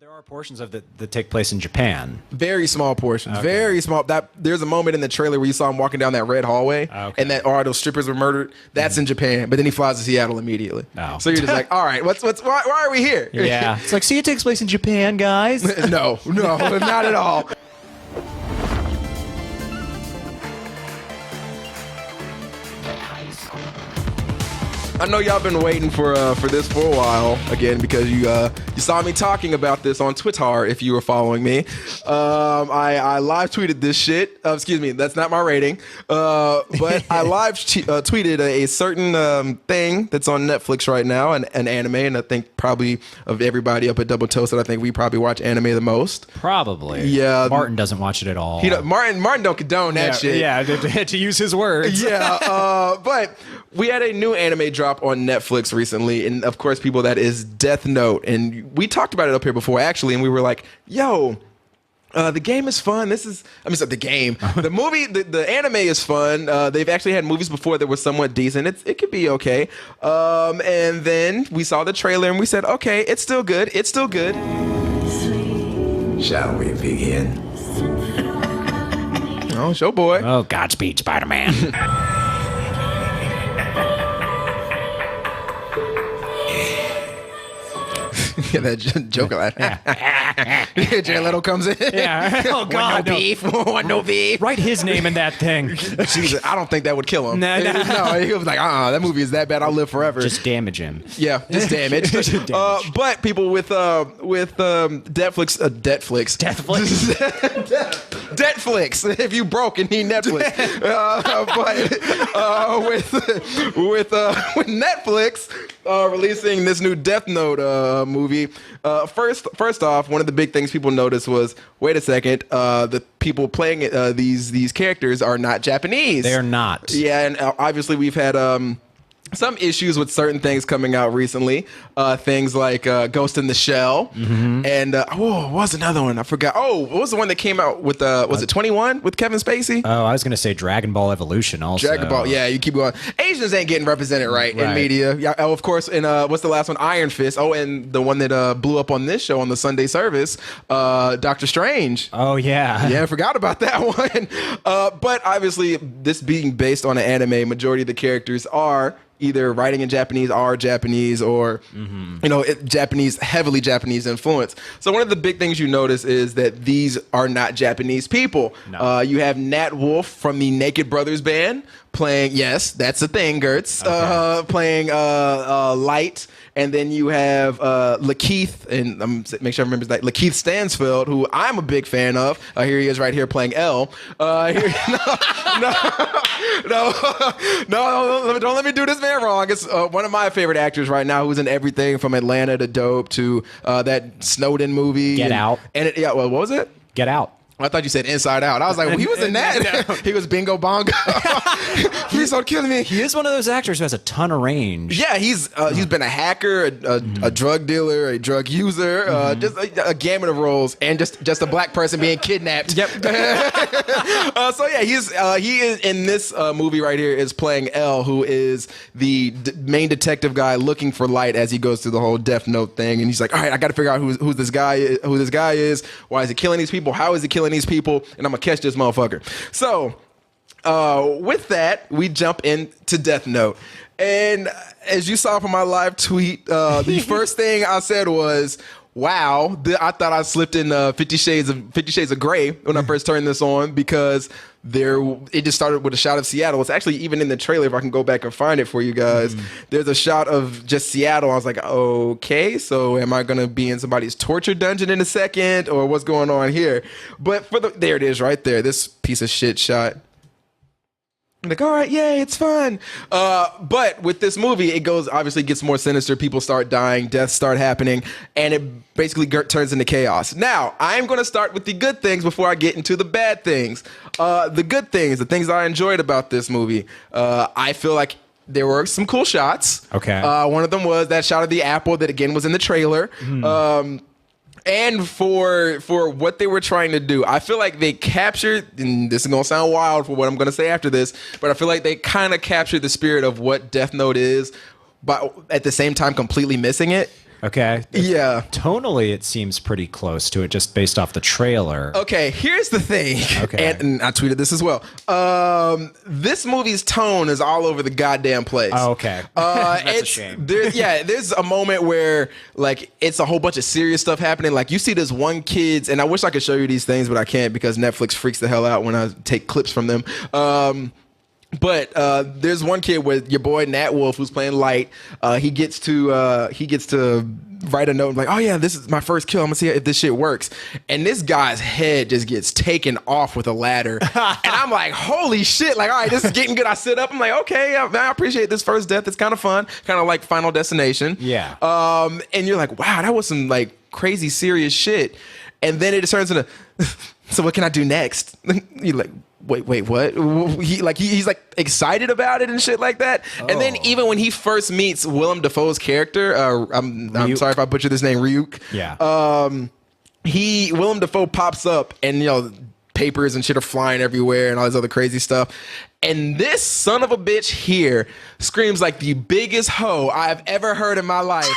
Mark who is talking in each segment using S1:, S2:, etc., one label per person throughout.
S1: There are portions of that take place in Japan.
S2: Very small portions. Okay. Very small. There's a moment in the trailer where you saw him walking down that red hallway, and that all those strippers were murdered. That's in Japan, but then he flies to Seattle immediately. Oh. So you're just like, all right, why are we here?
S1: Yeah, it's like, see, it takes place in Japan, guys.
S2: No, not at all. I know y'all been waiting for this for a while, again, because you saw me talking about this on Twitter, if you were following me. I live tweeted this shit. Excuse me, that's not my rating. But I live tweeted a certain thing that's on Netflix right now, an anime, and I think probably of everybody up at Double Toasted, I think we probably watch anime the most.
S1: Probably.
S2: Yeah.
S1: Martin doesn't watch it at all.
S2: Martin don't condone that shit.
S1: Yeah, to use his words.
S2: Yeah, but we had a new anime drop on Netflix recently, and of course, people, that is Death Note, and we talked about it up here before, actually, and we were like, yo, the game is fun. The game. The movie, the anime is fun. They've actually had movies before that were somewhat decent. It could be okay. And then we saw the trailer, and we said, okay, it's still good. It's still good.
S3: Shall we begin?
S2: Oh, show boy.
S1: Oh, Godspeed, Spider-Man.
S2: Yeah, that joke like Jared Leto comes in.
S1: Yeah. Oh God,
S2: Want no beef.
S1: Write his name in that thing.
S2: Jesus, I don't think that would kill him.
S1: No,
S2: he was like, that movie is that bad. I'll live forever.
S1: Just damage him.
S2: Yeah, just damage. But people with Netflix, Netflix. If you broke and need Netflix, with Netflix releasing this new Death Note movie. First off, one of the big things people noticed was, wait a second, the people playing these characters are not Japanese.
S1: They are not.
S2: Yeah, and obviously we've had some issues with certain things coming out recently. Things like Ghost in the Shell. Mm-hmm. And what was another one? I forgot. Oh, what was the one that came out with, was it 21 with Kevin Spacey?
S1: Oh, I was going to say Dragon Ball Evolution also.
S2: Dragon Ball, yeah, you keep going. Asians ain't getting represented right in media. Yeah, of course, and what's the last one? Iron Fist. Oh, and the one that blew up on this show on the Sunday service, Doctor Strange.
S1: Oh, yeah.
S2: Yeah, I forgot about that one. But obviously, this being based on an anime, majority of the characters are either writing in Japanese, are Japanese, or Japanese, heavily Japanese influence. So one of the big things you notice is that these are not Japanese people. No. You have Nat Wolff from the Naked Brothers band playing, yes, that's a thing, Girts, playing Light. And then you have Lakeith, and make sure I remember that, Lakeith Stanfield, who I'm a big fan of. Here he is right here playing L. Don't let me do this man wrong. It's one of my favorite actors right now, who's in everything from Atlanta to Dope to that Snowden movie.
S1: Get Out.
S2: And what was it?
S1: Get Out.
S2: I thought you said Inside Out. I was like, well, he was in that. He was Bingo Bongo. Please don't kill me.
S1: He is one of those actors who has a ton of range.
S2: Yeah, he's been a hacker, a drug dealer, a drug user, just a gamut of roles, and just a black person being kidnapped. Yep. So yeah, he is in this movie right here is playing L, who is the main detective guy looking for Light as he goes through the whole Death Note thing, and he's like, all right, I got to figure out who this guy is, why is he killing these people, how is he killing these people, and I'm gonna catch this motherfucker. So with that, we jump into Death Note, and as you saw from my live tweet, the first thing I said was, wow, I thought I slipped in 50 Shades of Grey when I first turned this on, because it just started with a shot of Seattle. It's actually even in the trailer, if I can go back and find it for you guys. There's a shot of just Seattle. I was like, okay, so am I going to be in somebody's torture dungeon in a second, or what's going on here? But there it is right there, this piece of shit shot. I'm like, all right, yay, it's fun. But with this movie, it obviously gets more sinister. People start dying, deaths start happening, and it basically turns into chaos. Now, I'm going to start with the good things before I get into the bad things. The good things, the things I enjoyed about this movie, I feel like there were some cool shots.
S1: Okay.
S2: One of them was that shot of the apple that, again, was in the trailer. And for what they were trying to do, I feel like they captured, and this is going to sound wild for what I'm going to say after this, but I feel like they kind of captured the spirit of what Death Note is, but at the same time completely missing it.
S1: Okay.
S2: Yeah.
S1: Tonally, it seems pretty close to it just based off the trailer.
S2: Okay, here's the thing.
S1: Okay.
S2: And I tweeted this as well. This movie's tone is all over the goddamn place.
S1: Oh, okay. That's a shame.
S2: There's a moment where like it's a whole bunch of serious stuff happening. Like you see this one kid's, and I wish I could show you these things, but I can't because Netflix freaks the hell out when I take clips from them. But there's one kid with your boy Nat Wolff who's playing Light. He gets to write a note like, oh yeah, this is my first kill. I'm gonna see if this shit works. And this guy's head just gets taken off with a ladder. And I'm like, holy shit! Like, all right, this is getting good. I sit up. I'm like, okay, I appreciate this first death. It's kind of fun, kind of like Final Destination.
S1: Yeah.
S2: And you're like, wow, that was some like crazy serious shit. And then it turns into, so what can I do next? You're like, wait, what? He's like excited about it and shit like that. Oh. And then even when he first meets Willem Dafoe's character, I'm sorry if I butchered this name, Ryuk.
S1: Yeah.
S2: Willem Dafoe pops up and papers and shit are flying everywhere and all this other crazy stuff. And this son of a bitch here screams like the biggest hoe I've ever heard in my life.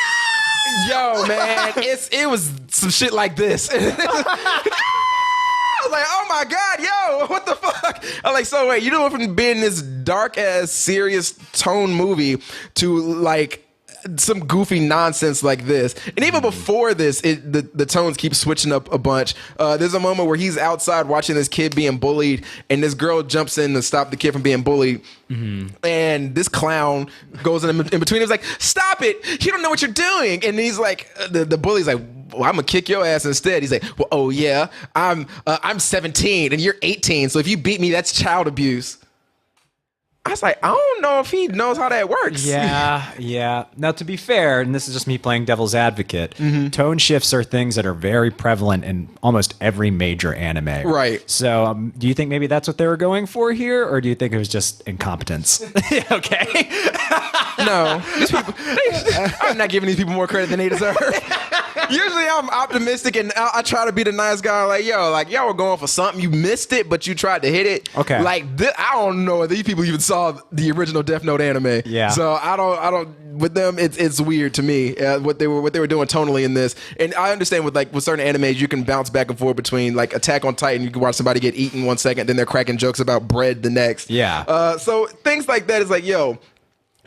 S2: Yo, man, it was some shit like this. I was like, oh my God, yo, what the fuck? I'm like, so wait, you know, from being this dark ass serious tone movie to like some goofy nonsense like this. And even before this, the tones keep switching up a bunch. There's a moment where he's outside watching this kid being bullied, and this girl jumps in to stop the kid from being bullied. Mm-hmm. And this clown goes in between. He's like, stop it! You don't know what you're doing. And he's like, the bully's like, well, I'm gonna kick your ass instead. He's like, well, oh yeah, I'm 17 and you're 18. So if you beat me, that's child abuse. I was like, I don't know if he knows how that works.
S1: Yeah. Now, to be fair, and this is just me playing devil's advocate, tone shifts are things that are very prevalent in almost every major anime.
S2: Right.
S1: So do you think maybe that's what they were going for here? Or do you think it was just incompetence? Okay.
S2: No. I'm not giving these people more credit than they deserve. Usually I'm optimistic and I try to be the nice guy. Like, y'all were going for something. You missed it, but you tried to hit it.
S1: Okay.
S2: Like, I don't know if these people even saw the original Death Note anime.
S1: Yeah.
S2: So I don't. With them, it's weird to me what they were doing tonally in this. And I understand with certain animes, you can bounce back and forth between like Attack on Titan. You can watch somebody get eaten 1 second, then they're cracking jokes about bread the next.
S1: Yeah.
S2: So things like that is like, yo,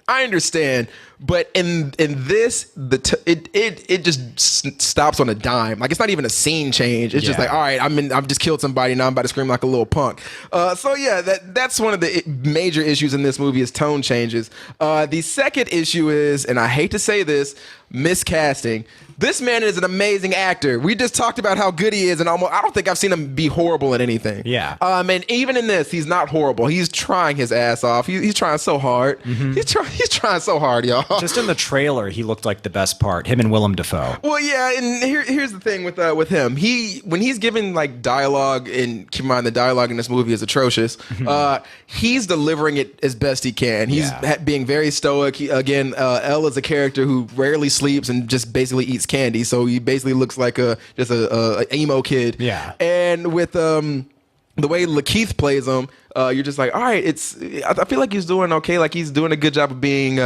S2: I understand, but in this, it just stops on a dime. Like, it's not even a scene change. It's just like, all right, I've just killed somebody, now I'm about to scream like a little punk. So yeah, that's one of the major issues in this movie is tone changes. The second issue is, and I hate to say this, miscasting. This man is an amazing actor. We just talked about how good he is, and I don't think I've seen him be horrible in anything.
S1: Yeah.
S2: And even in this, he's not horrible. He's trying his ass off. He's trying so hard. Mm-hmm. He's trying so hard, y'all.
S1: Just in the trailer, he looked like the best part. Him and Willem Dafoe.
S2: Well, yeah, and here's the thing with him. When he's given like dialogue, and keep in mind the dialogue in this movie is atrocious. He's delivering it as best he can. He's being very stoic. Again, Elle is a character who rarely sleeps and just basically eats candy, so he basically looks like a emo kid.
S1: Yeah.
S2: And with the way Lakeith plays him, you're just like, all right, I feel like he's doing okay. Like, he's doing a good job of being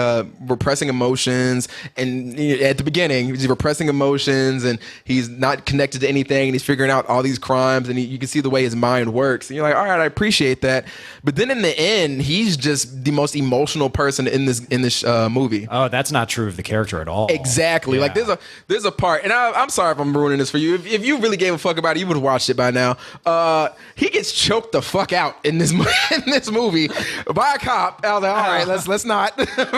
S2: repressing emotions. And at the beginning, he's repressing emotions and he's not connected to anything. And he's figuring out all these crimes. And you can see the way his mind works. And you're like, all right, I appreciate that. But then in the end, he's just the most emotional person in this movie.
S1: Oh, that's not true of the character at all.
S2: Exactly. Yeah. Like, there's a part, and I'm sorry if I'm ruining this for you. If you really gave a fuck about it, you would have watched it by now. He gets choked the fuck out in this movie by a cop. I was like, all right, let's not.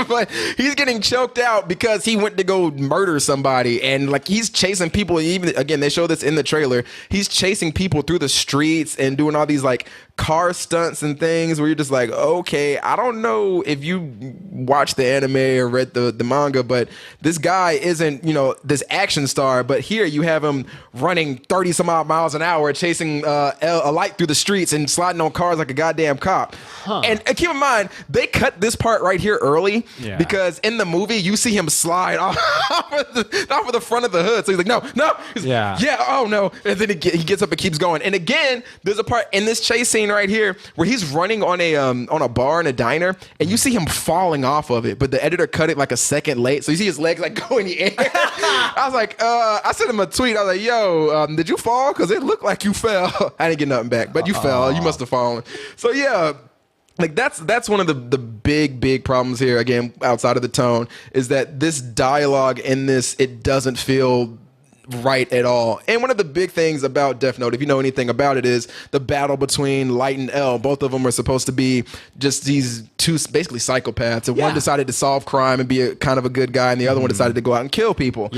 S2: But he's getting choked out because he went to go murder somebody, and like he's chasing people. Even again, they show this in the trailer. He's chasing people through the streets and doing all these like car stunts and things where you're just like, okay, I don't know if you watched the anime or read the manga, but this guy isn't, this action star. But here you have him running 30 some odd miles an hour, chasing a light through the streets and sliding on cars like a goddamn goddamn cop. And keep in mind, they cut this part right here early because in the movie you see him slide off of the front of the hood. So he's like, no. Oh no. And then he gets up and keeps going. And again, there's a part in this chase scene right here where he's running on a bar in a diner, and you see him falling off of it, but the editor cut it like a second late, so you see his legs like go in the air. I was like, I sent him a tweet. I was like, yo, did you fall? Because it looked like you fell. I didn't get nothing back, but you fell. You must have fallen. So yeah. Like that's one of the big problems here, again, outside of the tone, is that this dialogue in this, it doesn't feel right at all. And one of the big things about Death Note, if you know anything about it, is the battle between Light and L. Both of them are supposed to be just these two basically psychopaths, and one decided to solve crime and be a kind of a good guy, and the other one decided to go out and kill people.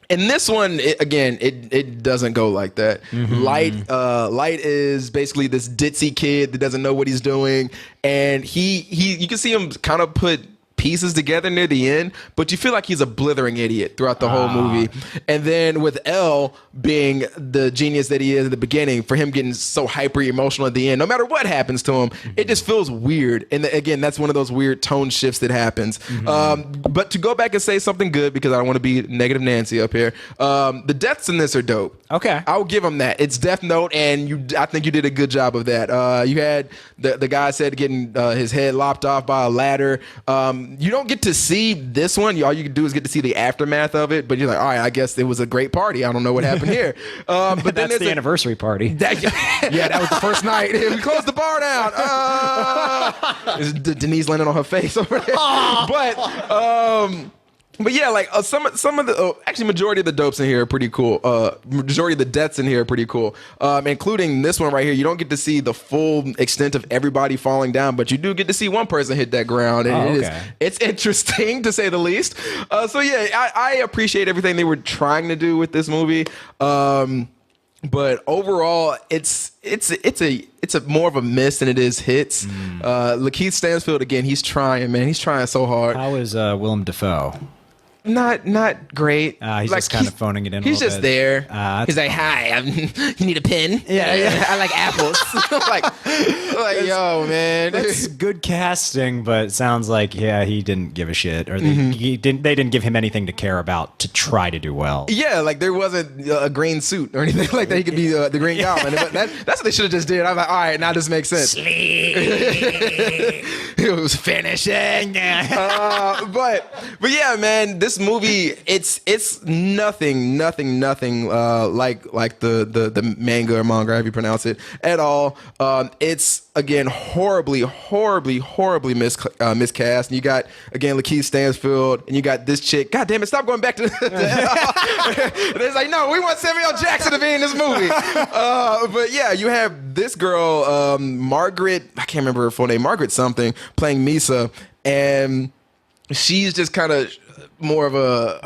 S2: In this one, it doesn't go like that. Light is basically this ditzy kid that doesn't know what he's doing, and you can see him kind of put pieces together near the end, but you feel like he's a blithering idiot throughout the whole movie. And then with L being the genius that he is at the beginning, for him getting so hyper emotional at the end, no matter what happens to him, it just feels weird. And again, that's one of those weird tone shifts that happens. But to go back and say something good, because I don't want to be negative Nancy up here, the deaths in this are dope.
S1: Okay,
S2: I'll give him that. It's Death Note, and I think you did a good job of that. You had the guy said getting his head lopped off by a ladder. You don't get to see this one. All you can do is get to see the aftermath of it. But you're like, all right, I guess it was a great party. I don't know what happened here. But then
S1: that's the anniversary party.
S2: That was the first night. We closed the bar down. Denise landing on her face over there. But yeah, like some of the actually majority of the dopes in here are pretty cool. Majority of the deaths in here are pretty cool, including this one right here. You don't get to see the full extent of everybody falling down, but you do get to see one person hit that ground, and it's interesting to say the least. So yeah, I appreciate everything they were trying to do with this movie. But overall, it's a more of a miss than it is hits. Lakeith Stanfield, again, he's trying, man. He's trying so hard.
S1: How is Willem Dafoe?
S2: Not great.
S1: He's just kind of phoning it in.
S2: He's just there.
S1: He's
S2: like, "Hi, you need a pen?
S1: Yeah.
S2: I like apples." like yo, man,
S1: that's good casting, but it sounds like he didn't give a shit, or they didn't give him anything to care about to try to do well.
S2: Yeah, like there wasn't a green suit or anything like that. He could be the Green Goblin. That's what they should have just did. I was like, all right, now this makes sense. It was finishing. But yeah, man, this movie, it's nothing like the manga or manga, however you pronounce it, at all. It's again horribly miscast. And you got again Lakeith Stanfield, and you got this chick. God damn it! Stop going back to. It's like, no, we want Samuel L. Jackson to be in this movie. But yeah, you have this girl, Margaret. I can't remember her full name. Margaret something, playing Misa, and she's just kind of more of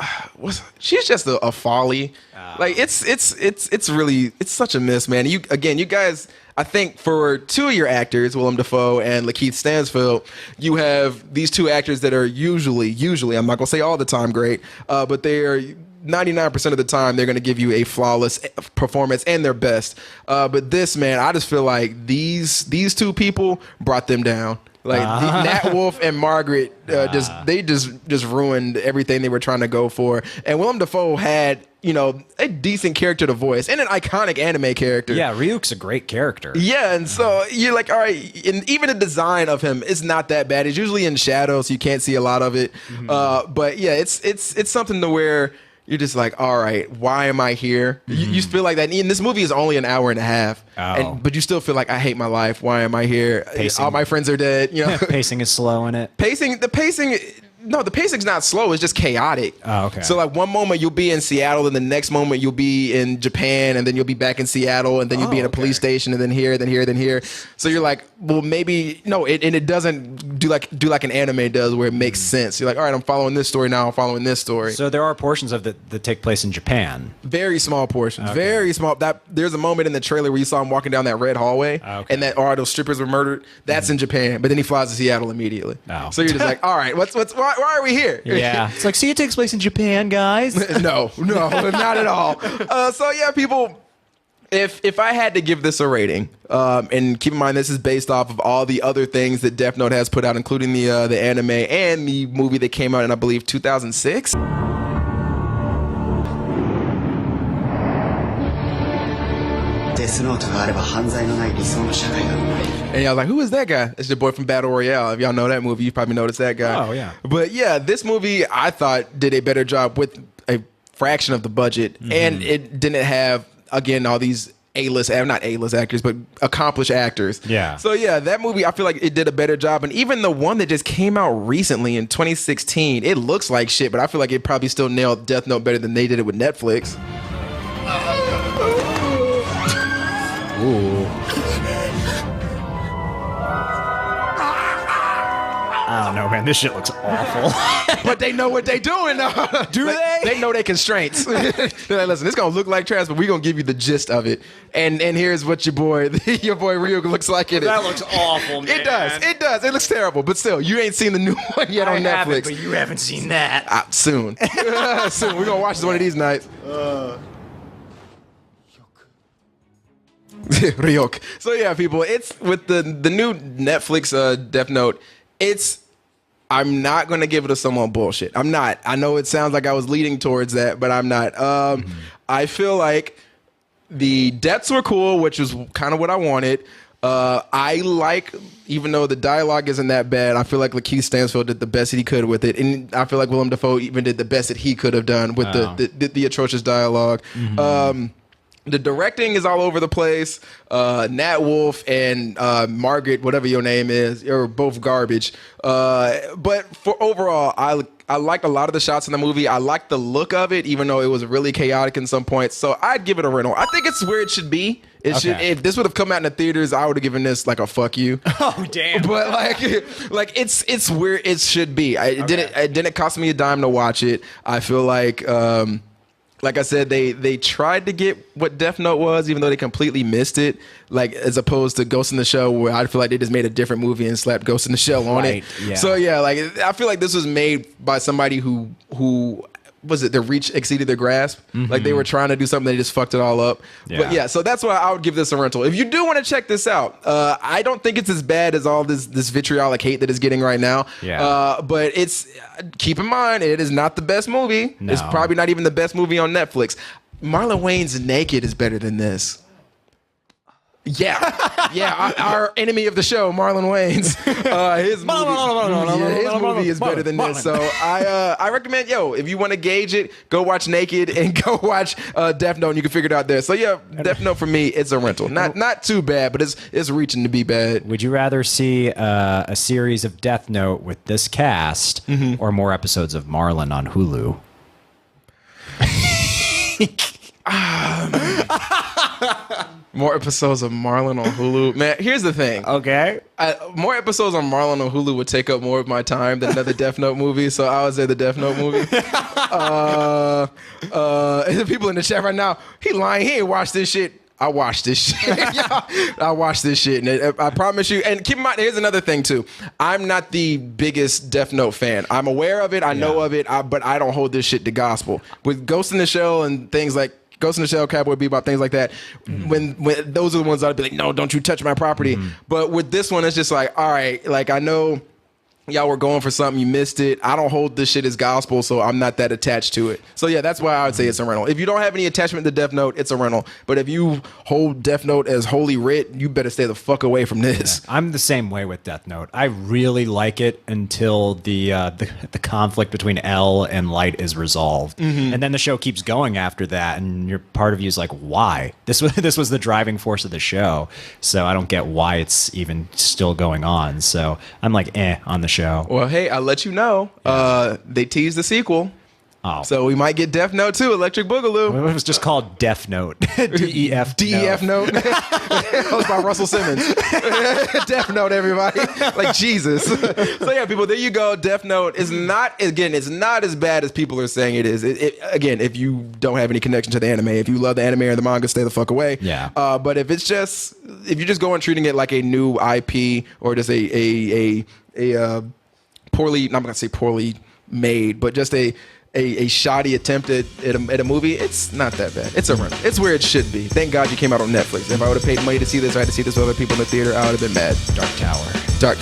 S2: she's just a folly. Like it's really such a miss, man. You guys, I think for two of your actors, Willem Dafoe and Lakeith Stanfield, you have these two actors that are usually, I'm not gonna say all the time great, but they are 99% of the time they're gonna give you a flawless performance and their best. But this, man, I just feel like these two people brought them down. Like Nat Wolff and Margaret just ruined everything they were trying to go for. And Willem Dafoe had, a decent character to voice and an iconic anime character.
S1: Yeah, Ryuk's a great character.
S2: Yeah, and so you're like, all right, and even the design of him is not that bad. It's usually in shadow, so you can't see a lot of it. But yeah, it's something to where you're just like, all right, why am I here? You feel like that. And this movie is only an hour and a half, but you still feel like, I hate my life. Why am I here? All my friends are dead.
S1: Pacing is slow in it.
S2: The pacing's not slow. It's just chaotic.
S1: Oh, okay.
S2: So like one moment you'll be in Seattle, and the next moment you'll be in Japan, and then you'll be back in Seattle, and then you'll be in a police station, and then here, then here, then here. So you're like, well, maybe no. It doesn't do like an anime does, where it makes sense. You're like, all right, I'm following this story now. I'm following this story.
S1: So there are portions of that take place in Japan.
S2: Very small portions. Okay. Very small. There's a moment in the trailer where you saw him walking down that red hallway, and that all those strippers were murdered. That's in Japan, but then he flies to Seattle immediately. Oh. So you're just like, all right, why are we here?
S1: Yeah. It's like, see, it takes place in Japan, guys.
S2: No, not at all. So yeah, people, If I had to give this a rating, and keep in mind this is based off of all the other things that Death Note has put out, including the anime and the movie that came out in, I believe, 2006. And y'all like, who is that guy? It's the boy from Battle Royale. If y'all know that movie, you probably noticed that guy.
S1: Oh, yeah.
S2: But yeah, this movie, I thought, did a better job with a fraction of the budget. And it didn't have, again, all these not A-list actors, but accomplished actors.
S1: Yeah.
S2: So yeah, that movie, I feel like it did a better job. And even the one that just came out recently in 2016, it looks like shit, but I feel like it probably still nailed Death Note better than they did it with Netflix.
S1: Ooh. I don't know, man. This shit looks awful.
S2: But they know what they doing now.
S1: Do they?
S2: They know their constraints. They're like, listen, it's gonna look like trash, but we're gonna give you the gist of it. And here's what your boy Ryuk looks like it is.
S1: That looks awful, man.
S2: It does. It looks terrible. But still, you ain't seen the new one yet on Netflix.
S1: But you haven't seen that.
S2: Soon. Soon. We're gonna watch this one of these nights. Ryuk. So yeah, people, it's with the new Netflix Death Note, I'm not going to give it a someone bullshit. I'm not. I know it sounds like I was leading towards that, but I'm not. I feel like the deaths were cool, which is kind of what I wanted. I like, even though the dialogue isn't that bad, I feel like Lakeith Stanfield did the best that he could with it. And I feel like Willem Dafoe even did the best that he could have done with the atrocious dialogue. The directing is all over the place. Nat Wolff and Margaret, whatever your name is, are both garbage. But for overall, I liked a lot of the shots in the movie. I liked the look of it, even though it was really chaotic in some points. So I'd give it a rental. I think it's where it should be. If this would have come out in the theaters, I would have given this like a fuck you.
S1: Oh damn!
S2: But like it's where it should be. It didn't cost me a dime to watch it. I feel like I said, they tried to get what Death Note was, even though they completely missed it. Like, as opposed to Ghost in the Shell, where I feel like they just made a different movie and slapped Ghost in the Shell on it.
S1: Yeah.
S2: So yeah, like I feel like this was made by somebody who was it, their reach exceeded their grasp. Like they were trying to do something, they just fucked it all up.
S1: Yeah.
S2: But yeah, so that's why I would give this a rental. If you do want to check this out, I don't think it's as bad as all this vitriolic hate that it's getting right now.
S1: Yeah.
S2: But keep in mind, it is not the best movie.
S1: No.
S2: It's probably not even the best movie on Netflix. Marlon Wayne's Naked is better than this. Yeah, our enemy of the show, Marlon Wayans. His movie is better than this. So I recommend, if you want to gauge it, go watch Naked and go watch Death Note, and you can figure it out there. So yeah, Death Note for me, it's a rental. Not too bad, but it's reaching to be bad.
S1: Would you rather see a series of Death Note with this cast or more episodes of Marlon on Hulu?
S2: More episodes of Marlon on Hulu. Man, here's the thing.
S1: Okay.
S2: More episodes on Marlon on Hulu would take up more of my time than another Death Note movie, so I would say the Death Note movie. The people in the chat right now, he lying. He ain't watched this shit. I watched this shit. I watched this shit, and I promise you. And keep in mind, here's another thing too. I'm not the biggest Death Note fan. I'm aware of it. I know of it, but I don't hold this shit to gospel. With Ghost in the Shell and things like Ghost in the Shell, Cowboy Bebop, things like that. When those are the ones I'd be like, no, don't you touch my property. But with this one, it's just like, all right, like I know y'all were going for something, you missed it. I don't hold this shit as gospel, so I'm not that attached to it. So yeah, that's why I would say it's a rental. If you don't have any attachment to Death Note, it's a rental. But if you hold Death Note as holy writ, you better stay the fuck away from this.
S1: Yeah, I'm the same way with Death Note. I really like it until the conflict between L and Light is resolved, and then the show keeps going after that. And your part of you is like, why? This was the driving force of the show, so I don't get why it's even still going on. So I'm like, on the show.
S2: Well, hey, I'll let you know. They teased the sequel.
S1: Oh.
S2: So we might get Death Note 2, Electric Boogaloo.
S1: It was just called Death Note. DEF.
S2: DEF Note. That was by Russell Simmons. Death Note, everybody. Like, Jesus. So yeah, people, there you go. Death Note is not, again, it's not as bad as people are saying it is. Again, if you don't have any connection to the anime, if you love the anime or the manga, stay the fuck away.
S1: Yeah.
S2: But if you're just going treating it like a new IP or just a poorly, I'm not going to say poorly made, but just a a shoddy attempt at a movie, it's not that bad. It's a run. It's where it should be. Thank God you came out on Netflix. If I would have paid money to see this, I had to see this with other people in the theater, I would have been mad.
S1: Dark Tower.
S2: Dark.